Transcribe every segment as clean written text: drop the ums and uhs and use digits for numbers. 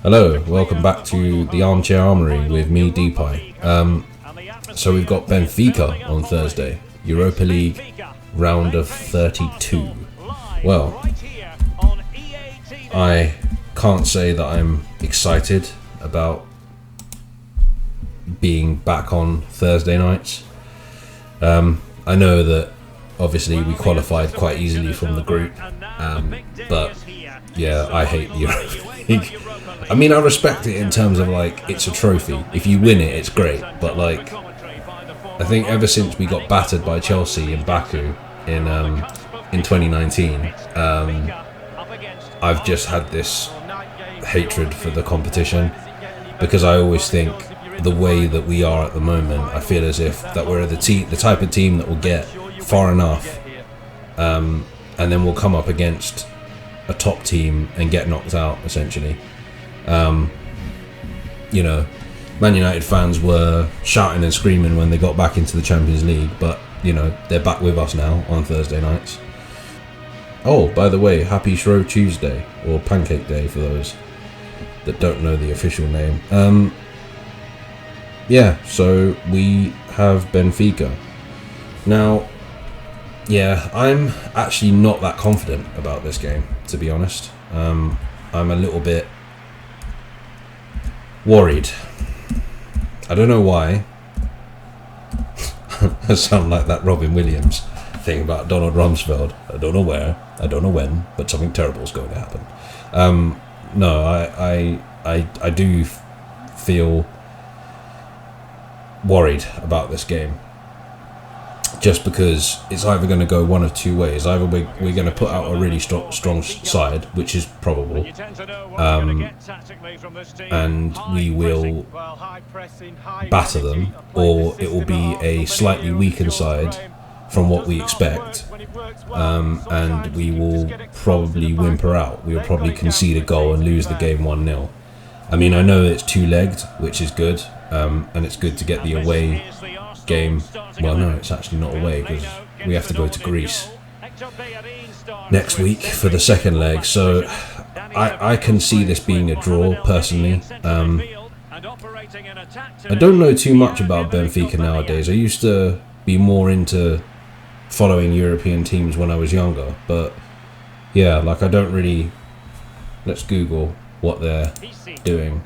Hello, welcome back to the Armchair Armoury with me, Deepai. So we've got Benfica on Thursday, Europa League round of 32. Well, I can't say that I'm excited about being back on Thursday nights. I know that obviously we qualified quite easily from the group, but yeah, I hate the Europa League. I mean, I respect it in terms of like it's a trophy. If you win it, it's great. But like, I think ever since we got battered by Chelsea in Baku in 2019, I've just had this hatred for the competition because I always think the way that we are at the moment, I feel as if that we're the type of team that will get far enough, and then we'll come up against a top team and get knocked out essentially. You know, Man United fans were shouting and screaming when they got back into the Champions League, but you know, they're back with us now on Thursday nights. Oh, by the way, happy Shrove Tuesday, or Pancake Day for those that don't know the official name. Yeah, so we have Benfica. Now, yeah, I'm actually not that confident about this game, to be honest. I'm a little bit worried. I don't know why. I sound like that Robin Williams thing about Donald Rumsfeld. I don't know where, I don't know when, but something terrible is going to happen. No, I do feel worried about this game. Just because it's either going to go one of two ways. Either we're going to put out a really strong side, which is probable, and we will batter them, or it will be a slightly weakened side from what we expect, and we will probably whimper out. We will probably concede a goal and lose the game 1-0. I mean, I know it's two-legged, which is good, and it's good to get the away game. Well, no, it's actually not away because we have to go to Greece next week for the second leg. So I can see this being a draw personally. I don't know too much about Benfica nowadays. I used to be more into following European teams when I was younger, but yeah, like I don't really. Let's Google what they're doing.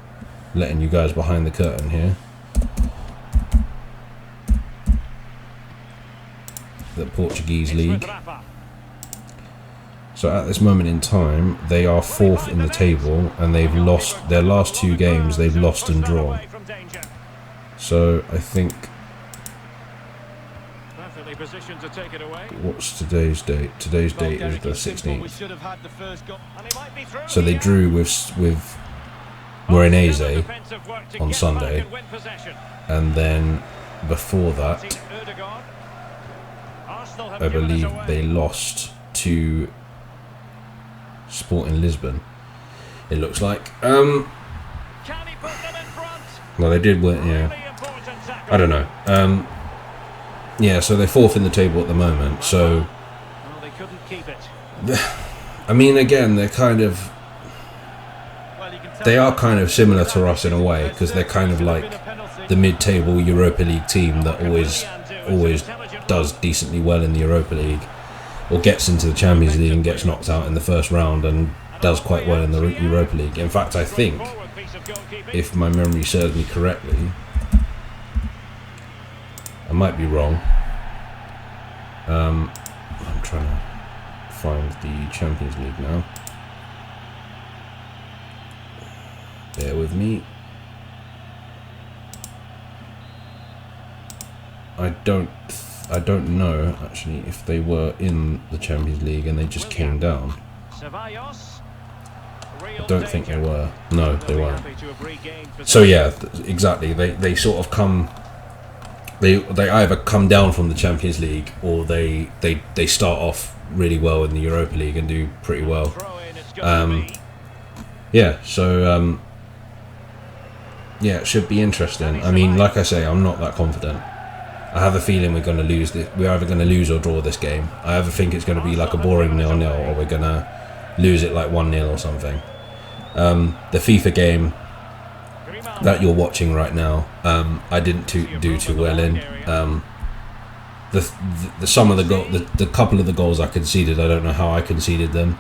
Letting you guys behind the curtain here. The Portuguese league. So at this moment in time, they are fourth in the table, and they've lost their last two games. They've lost and drawn. So I think. What's today's date? Today's date is the 16th. So they drew with Morenese on Sunday, and then before that, I believe they lost to Sporting Lisbon. It looks like. Well, they did win. Yeah, I don't know. Yeah, so they're fourth in the table at the moment. So, I mean, again, they are kind of similar to us in a way, because they're kind of like the mid-table Europa League team that always does decently well in the Europa League, or gets into the Champions League and gets knocked out in the first round and does quite well in the Europa League. In fact, I think, if my memory serves me correctly, I might be wrong. I'm trying to find the Champions League now. Bear with me. I don't know actually if they were in the Champions League and they just came down. I don't think they were. No, they weren't. So yeah, exactly. They sort of come. They either come down from the Champions League, or they start off really well in the Europa League and do pretty well. Yeah. So yeah, it should be interesting. I mean, like I say, I'm not that confident. I have a feeling we're going to lose this. We're either going to lose or draw this game. I have a think it's going to be like a boring 0-0, or we're going to lose it like 1-0 or something. The FIFA game that you're watching right now, I didn't do too well in. The some of the couple of the goals I conceded, I don't know how I conceded them.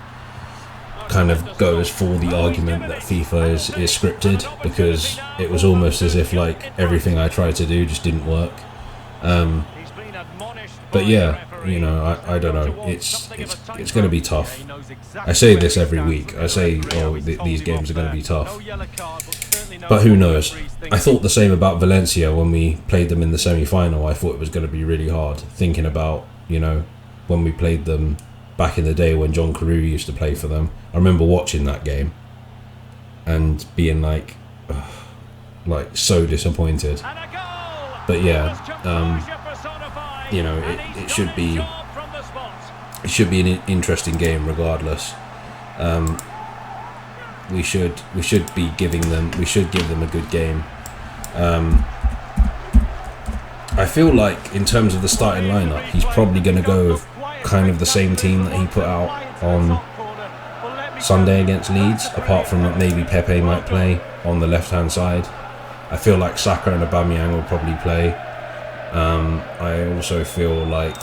Kind of goes for the argument that FIFA is scripted, because it was almost as if like everything I tried to do just didn't work. But yeah, you know, I don't know. It's going to be tough. I say this every week. I say, oh, these games are going to be tough. But who knows? I thought the same about Valencia when we played them in the semi-final. I thought it was going to be really hard. Thinking about, you know, when we played them back in the day when John Carew used to play for them. I remember watching that game and being like so disappointed. But yeah, you know, it should be an interesting game regardless. We should give them a good game. I feel like in terms of the starting lineup, he's probably going to go with kind of the same team that he put out on Sunday against Leeds, apart from that maybe Pepe might play on the left hand side. I feel like Saka and Aubameyang will probably play. I also feel like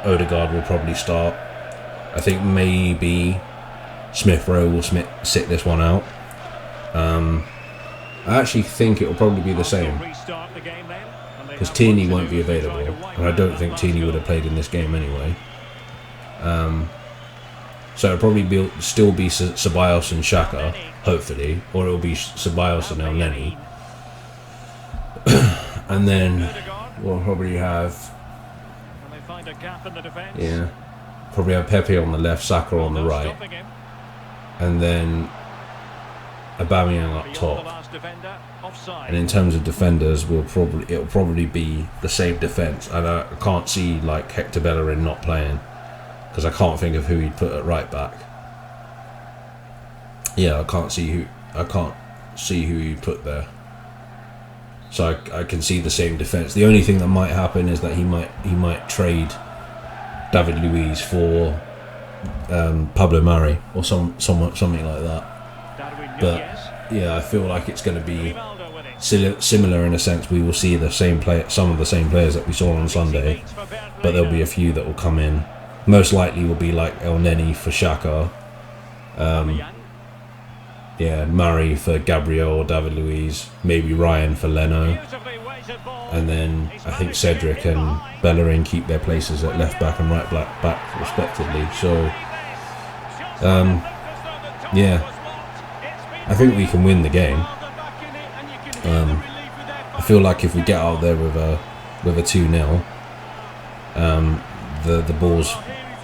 Odegaard will probably start. I think maybe Smith Rowe will sit this one out. I actually think it will probably be the same, because Tierney won't be available, and I don't think Tierney would have played in this game anyway. So it'll probably still be Ceballos and Xhaka, hopefully, or it'll be Ceballos and El Neni. And then we'll probably have, probably have Pepe on the left, Saka on the right, and then Aubameyang up top. And in terms of defenders, it'll probably be the same defence. And I can't see like Hector Bellerin not playing, because I can't think of who he'd put at right back. Yeah, I can't see who he'd put there. So I can see the same defence. The only thing that might happen is that he might trade David Luiz for Pablo Mari or something like that. But yeah, I feel like it's going to be similar in a sense. We will see some of the same players that we saw on Sunday, but there'll be a few that will come in. Most likely will be like El Neni for Xhaka, Murray for Gabriel or David Luiz, maybe Ryan for Leno, and then I think Cedric and Bellerin keep their places at left back and right back respectively. So I think we can win the game. I feel like if we get out there with a 2-0, the ball's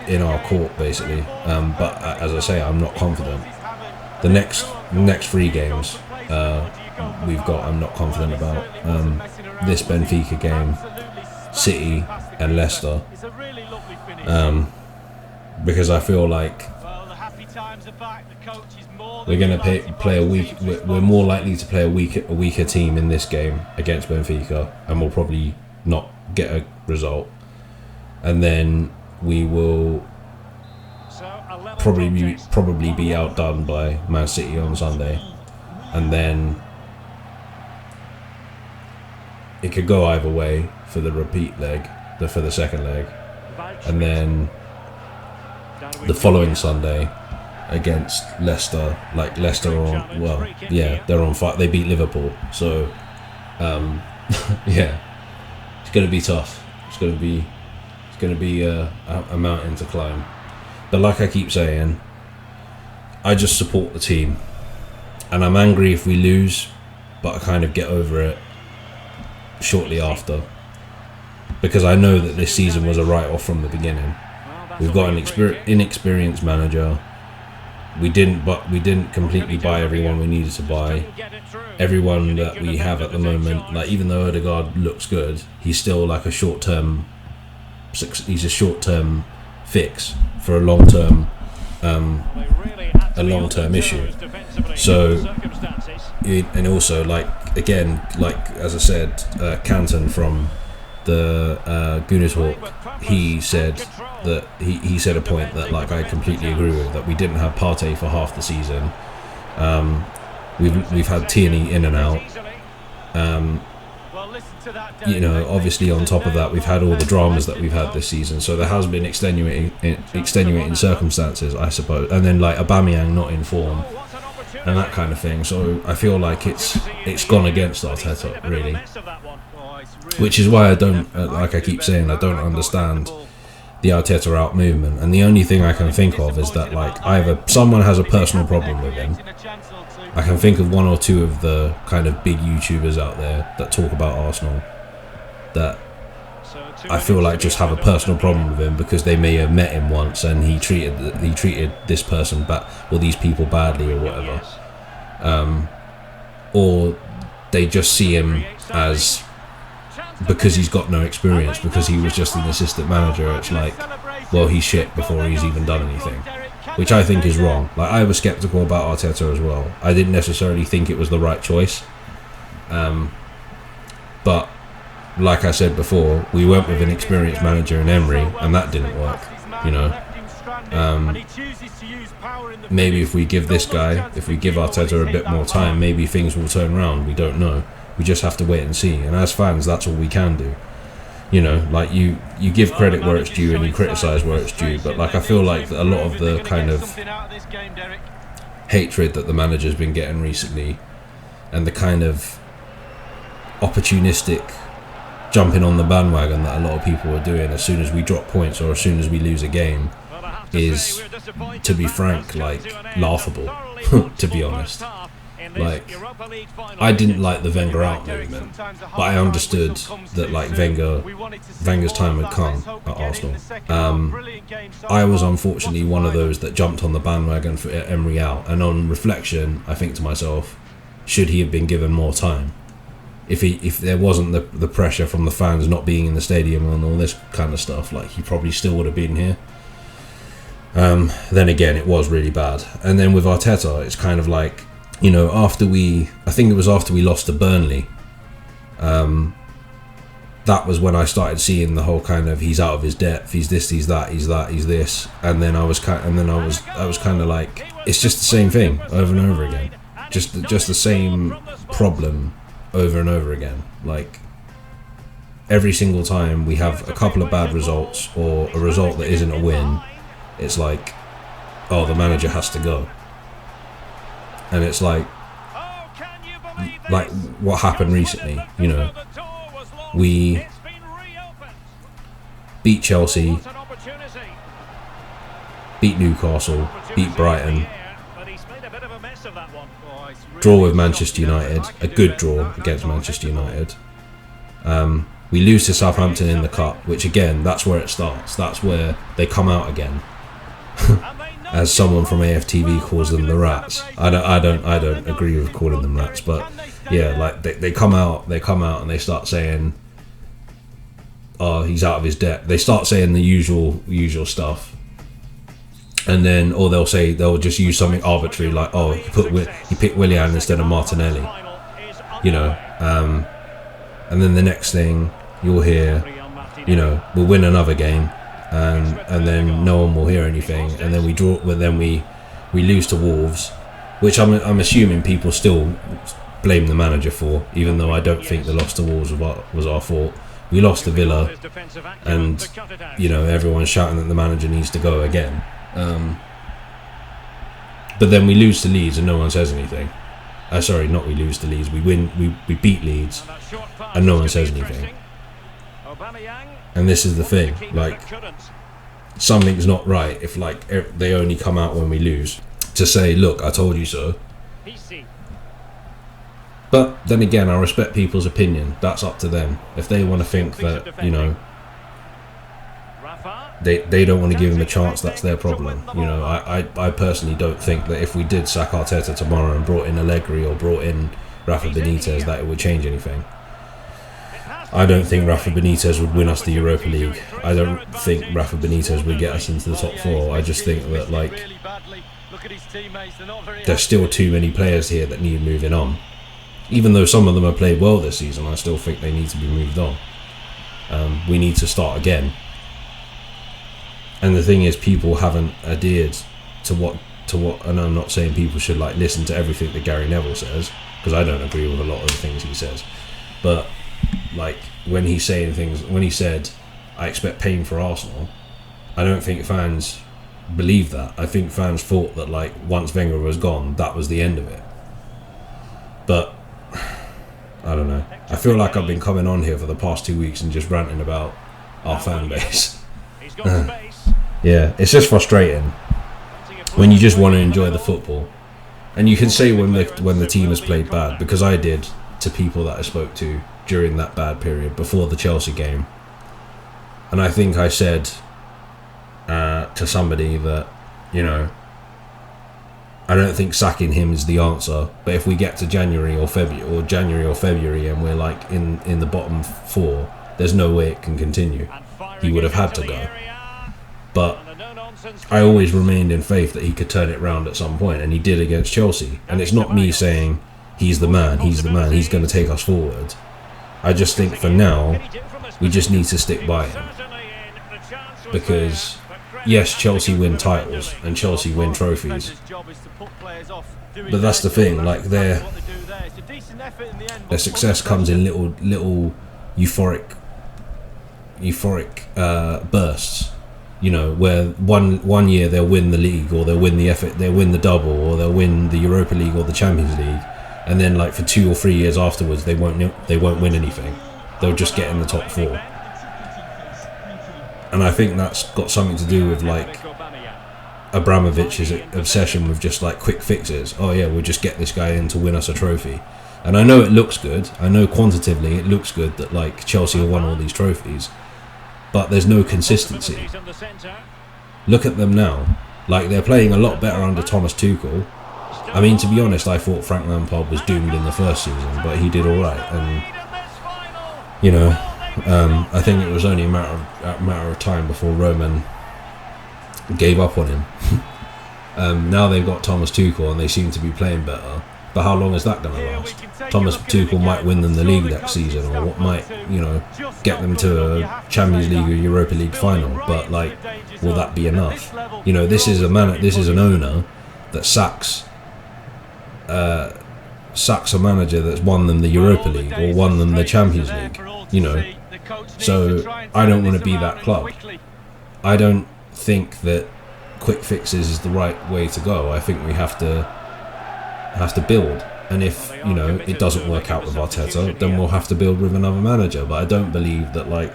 in our court basically. But as I say, I'm not confident. The next 3 games we've got, I'm not confident about. This Benfica game, City and Leicester, because I feel like we're going to play a weak. We're more likely to play a weaker team in this game against Benfica, and we'll probably not get a result. And then we will probably be outdone by Man City on Sunday, and then it could go either way for the repeat leg, for the second leg, and then the following Sunday against Leicester, like Leicester they're on fire. They beat Liverpool, so it's going to be tough. It's going to be a mountain to climb. But like I keep saying, I just support the team, and I'm angry if we lose, but I kind of get over it shortly after, because I know that this season was a write-off from the beginning. We've got an inexperienced manager. We didn't completely buy everyone we needed to buy. Everyone that we have at the moment, like even though Odegaard looks good, he's still like a short-term fix for a long-term issue. So, and also like as I said, Canton from the Guinness Hawk, he said that he said a point that like I completely agree with, that we didn't have Partey for half the season. We've had Tierney in and out. You know, obviously on top of that, we've had all the dramas that we've had this season, so there has been extenuating circumstances, I suppose, and then like Aubameyang not in form and that kind of thing. So I feel like it's gone against Arteta really, which is why I don't, like I keep saying, I don't understand the Arteta out movement. And the only thing I can think of is that like either someone has a personal problem with him. I can think of one or two of the kind of big YouTubers out there that talk about Arsenal that I feel like just have a personal problem with him because they may have met him once and he treated this person or these people badly or whatever, or they just see him as, because he's got no experience, because he was just an assistant manager, it's like, well, he's shit before he's even done anything, which I think is wrong. Like, I was sceptical about Arteta as well. I didn't necessarily think it was the right choice, but like I said before, we went with an experienced manager in Emery, and that didn't work, you know. Maybe if we give Arteta a bit more time, maybe things will turn around. We don't know. We just have to wait and see. And as fans, that's all we can do. You know, like you give credit where it's due and you criticise where it's due. But like I feel like a lot of the kind of hatred that the manager's been getting recently, and the kind of opportunistic jumping on the bandwagon that a lot of people are doing as soon as we drop points or as soon as we lose a game, is, to be frank, like laughable. To be honest, like I didn't like the Wenger out movement, but I understood that like Wenger's time had come at Arsenal. I was unfortunately one of those that jumped on the bandwagon for Emery out, and on reflection, I think to myself, should he have been given more time? If there wasn't the pressure from the fans not being in the stadium and all this kind of stuff, like he probably still would have been here. Then again, it was really bad. And then with Arteta, it's kind of like, you know, I think it was after we lost to Burnley, that was when I started seeing the whole kind of, he's out of his depth, he's this, he's that, he's this, and then I was kind of like, it's just the same thing over and over again, just the same problem over and over again. Like every single time we have a couple of bad results or a result that isn't a win, it's like, oh, the manager has to go. And it's like what happened recently, you know, we beat Chelsea, beat Newcastle, beat Brighton, draw with Manchester United, a good draw against Manchester United. We lose to Southampton in the Cup, which again, that's where it starts. That's where they come out again. As someone from AFTV calls them the rats. I don't agree with calling them rats, but yeah, like they come out and they start saying, oh, he's out of his depth. They start saying the usual stuff. And then, or they'll just use something arbitrary, like, oh, he picked Willian instead of Martinelli, you know. And then the next thing you'll hear, you know, we'll win another game, and then no one will hear anything, and then we draw. But then we lose to Wolves, which I'm assuming people still blame the manager for, even though I don't think the loss to Wolves was our fault. We lost to Villa, and you know, everyone's shouting that the manager needs to go again. But then we lose to Leeds and no one says anything. Sorry, not we lose to Leeds. We win. We beat Leeds, and no one says anything. And this is the thing, like, something's not right if like they only come out when we lose to say, look, I told you so. But then again, I respect people's opinion. That's up to them. If they want to think that, you know, they don't want to give him a chance, that's their problem. You know, I personally don't think that if we did sack Arteta tomorrow and brought in Allegri or brought in Rafa Benitez, that it would change anything. I don't think Rafa Benitez would win us the Europa League. I don't think Rafa Benitez would get us into the top four. I just think that, like, there's still too many players here that need moving on. Even though some of them have played well this season, I still think they need to be moved on. We need to start again. And the thing is, people haven't adhered to what, and I'm not saying people should like listen to everything that Gary Neville says, because I don't agree with a lot of the things he says. But like when he's saying things, when he said, I expect pain for Arsenal, I don't think fans believe that. I think fans thought that like once Wenger was gone, that was the end of it. But I don't know. I feel like I've been coming on here for the past 2 weeks and just ranting about our fan base. Yeah, it's just frustrating when you just want to enjoy the football. And you can say when the team has played bad, because I did to people that I spoke to during that bad period before the Chelsea game. And I think I said to somebody that, you know, I don't think sacking him is the answer, but if we get to January or February and we're like in the bottom 4, there's no way it can continue. He would have had to go. But I always remained in faith that he could turn it round at some point, and he did against Chelsea. And it's not me saying he's the man, he's going to take us forward. I just think for now, we just need to stick by him. Because yes, Chelsea win titles and Chelsea win trophies, but that's the thing, like their success comes in little euphoric bursts, you know, where one year they'll win the league, or they'll win the double, or they'll win the Europa League or the Champions League, and then like for 2 or 3 years afterwards they won't win anything. They'll just get in the top 4. And I think that's got something to do with like Abramovich's obsession with just like quick fixes. Oh yeah, we'll just get this guy in to win us a trophy. And I know it looks good. I know quantitatively it looks good that like Chelsea have won all these trophies, but there's no consistency. Look at them now. Like they're playing a lot better under Thomas Tuchel. I mean, to be honest, I thought Frank Lampard was doomed in the first season, but he did all right. And you know, I think it was only a matter of time before Roman gave up on him. Now they've got Thomas Tuchel and they seem to be playing better. But how long is that going to last? Thomas Tuchel might win them the league next season, or what might, you know, get them to a Champions League or Europa League final. But like, will that be enough? You know, this is an owner that sacks a manager that's won them the Europa League or won them the Champions League. You know, so I don't want to be that club. I don't think that quick fixes is the right way to go. I think we have to build, and if, you know, it doesn't work out with Arteta, then we'll have to build with another manager. But I don't believe that like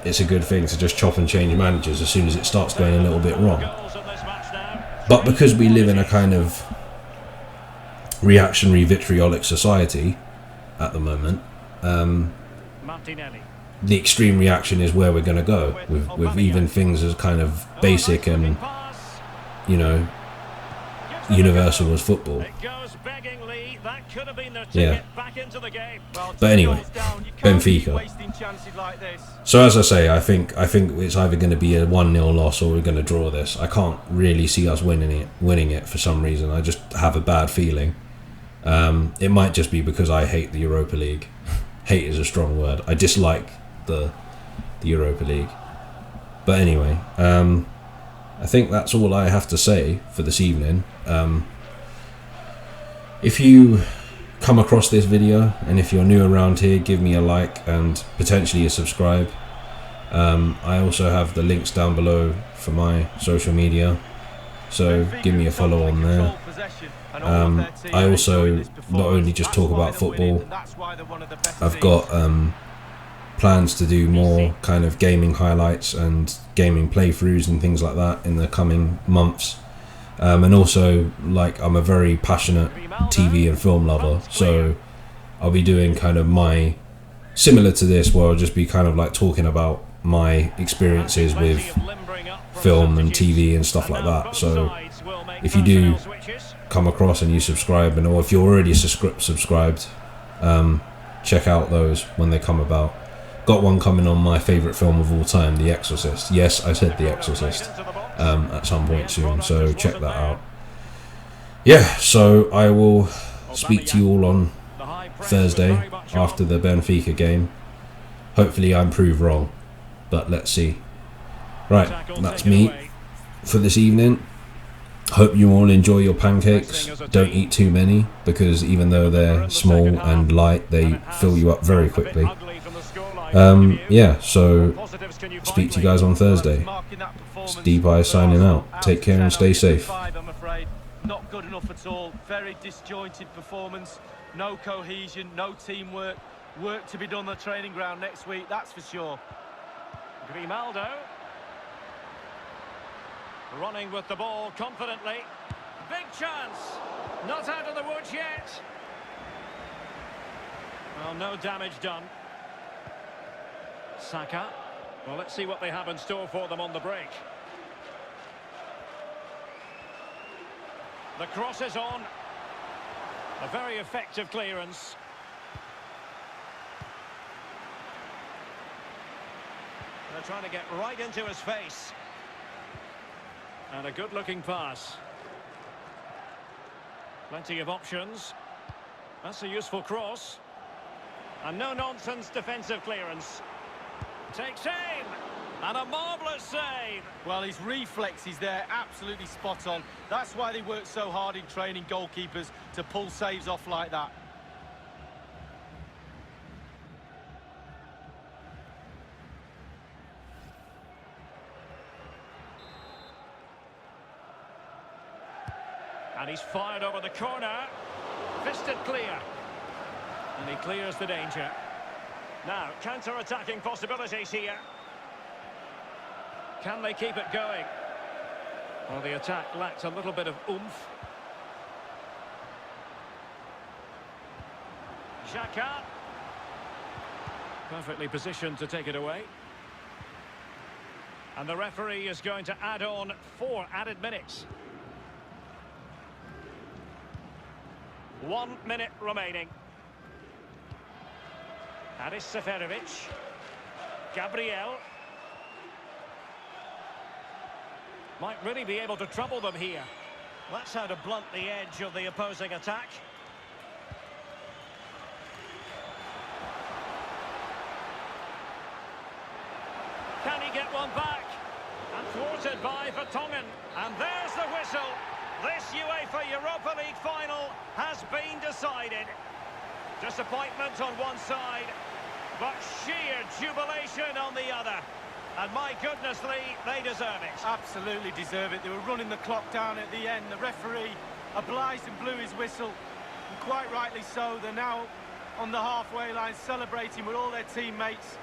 it's a good thing to just chop and change managers as soon as it starts going a little bit wrong. But because we live in a kind of reactionary, vitriolic society at the moment, the extreme reaction is where we're going to go with even things as kind of basic and, you know, universal as football. Yeah. But anyway, Benfica. So as I say, I think it's either going to be a 1-0 loss or we're going to draw this. I can't really see us winning it for some reason. I just have a bad feeling. It might just be because I hate the Europa League. Hate is a strong word. I dislike the Europa League. But anyway, I think that's all I have to say for this evening. If you come across this video and if you're new around here, give me a like and potentially a subscribe. I also have the links down below for my social media, so give me a follow on there. I also not only just talk about football, I've got plans to do more kind of gaming highlights and gaming playthroughs and things like that in the coming months. And also, like, I'm a very passionate TV and film lover, so I'll be doing kind of my, similar to this, where I'll just be kind of like talking about my experiences with film and TV and stuff like that. So if you do come across and you subscribe, and or if you're already subscribed, check out those when they come about. Got one coming on my favourite film of all time, The Exorcist. Yes, I said The Exorcist. At some point soon, so check that out. Yeah, so I will speak to you all on Thursday after the Benfica game. Hopefully I'm proved wrong, but let's see. Right, that's me for this evening. Hope you all enjoy your pancakes. Don't eat too many, because even though they're small and light, they fill you up very quickly. Yeah, so speak to you guys on Thursday. It's D-Bye signing out. Take care and stay safe. Not good enough at all. Very disjointed performance. No cohesion, no teamwork. Work to be done on the training ground next week, that's for sure. Grimaldo. Running with the ball confidently. Big chance. Not out of the woods yet. Well, no damage done. Saka. Well, let's see what they have in store for them on the break. The cross is on. A very effective clearance. They're trying to get right into his face. And a good-looking pass. Plenty of options. That's a useful cross. And no-nonsense defensive clearance. Takes aim. And a marvellous save. Well, his reflexes there, absolutely spot on. That's why they work so hard in training goalkeepers, to pull saves off like that. And he's fired over the corner. Fisted clear. And he clears the danger. Now, counter-attacking possibilities here. Can they keep it going? Well, the attack lacked a little bit of oomph. Xhaka. Perfectly positioned to take it away. And the referee is going to add on 4 added minutes. 1 minute remaining. Haris Seferovic. Gabriel. Might really be able to trouble them here. That's how to blunt the edge of the opposing attack. Can he get one back? And thwarted by Vertonghen. And there's the whistle. This UEFA Europa League final has been decided. Disappointment on one side, but sheer jubilation on the other. And my goodness, Lee, they deserve it. Absolutely deserve it. They were running the clock down at the end. The referee obliged and blew his whistle. And quite rightly so. They're now on the halfway line celebrating with all their teammates.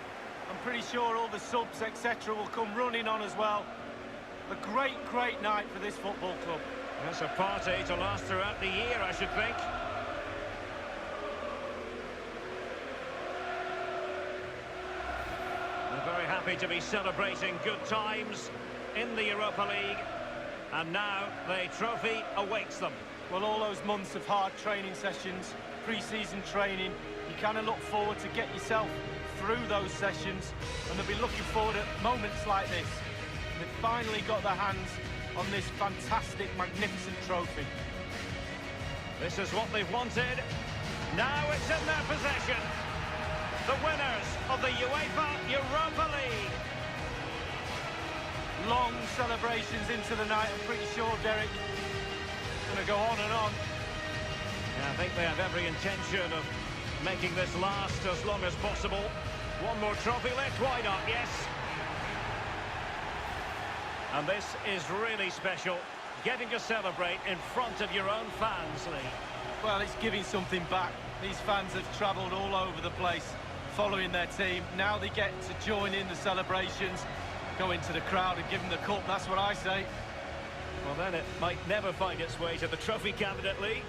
I'm pretty sure all the subs, etc. will come running on as well. A great, great night for this football club. It's a party to last throughout the year, I should think. They're very happy to be celebrating good times in the Europa League. And now the trophy awaits them. Well, all those months of hard training sessions, pre-season training, you kind of look forward to get yourself through those sessions, and they'll be looking forward at moments like this. They've finally got their hands on this fantastic, magnificent trophy. This is what they've wanted. Now it's in their possession. The winners of the UEFA Europa League. Long celebrations into the night, I'm pretty sure, Derek. It's going to go on and on. Yeah, I think they have every intention of making this last as long as possible. One more trophy left, why not? Yes. And this is really special, getting to celebrate in front of your own fans, Lee. Well, it's giving something back. These fans have travelled all over the place following their team. Now they get to join in the celebrations, go into the crowd and give them the cup, that's what I say. Well, then it might never find its way to the trophy cabinet, Lee.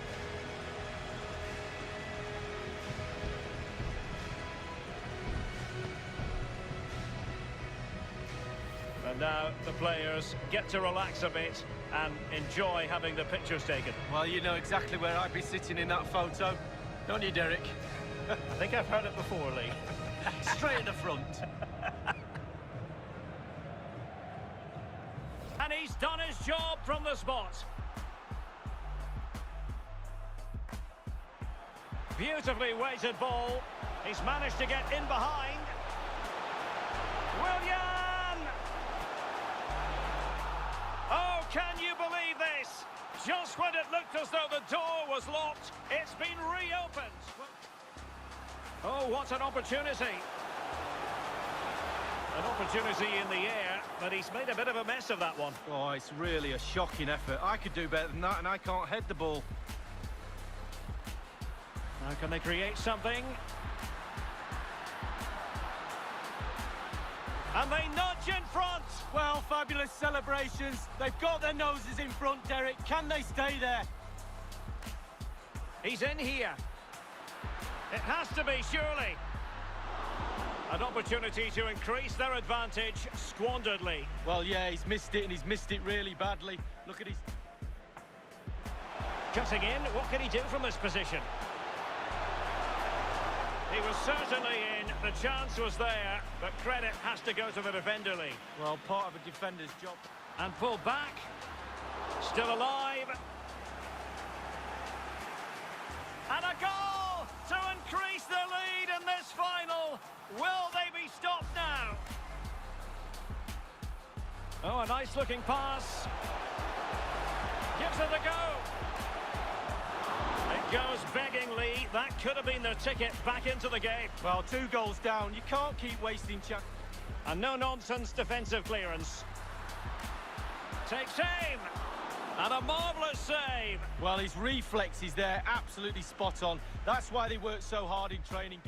And now the players get to relax a bit and enjoy having the pictures taken. Well, you know exactly where I'd be sitting in that photo, don't you, Derek? I think I've heard it before, Lee. Straight at the front. And he's done his job from the spot. Beautifully weighted ball. He's managed to get in behind. Willian! Oh, can you believe this? Just when it looked as though the door was locked, it's been reopened. Oh, what an opportunity. An opportunity in the air, but he's made a bit of a mess of that one. Oh, it's really a shocking effort. I could do better than that, and I can't head the ball. Now can they create something? And they nudge in front. Well, fabulous celebrations. They've got their noses in front, Derek. Can they stay there? He's in here. It has to be, surely. An opportunity to increase their advantage, squanderedly. Well, yeah, he's missed it, and he's missed it really badly. Look at his... Cutting in, what can he do from this position? He was certainly in, the chance was there, but credit has to go to the defender, Lee. Well, part of a defender's job. And pulled back. Still alive. And a goal to increase the lead in this final. Will they be stopped now? Oh, a nice looking pass. Gives it a go. It goes beggingly. That could have been the ticket back into the game. Well, 2 goals down. You can't keep wasting chances. A no-nonsense defensive clearance. Takes aim. And a marvellous save. Well, his reflexes there, absolutely spot on. That's why they work so hard in training.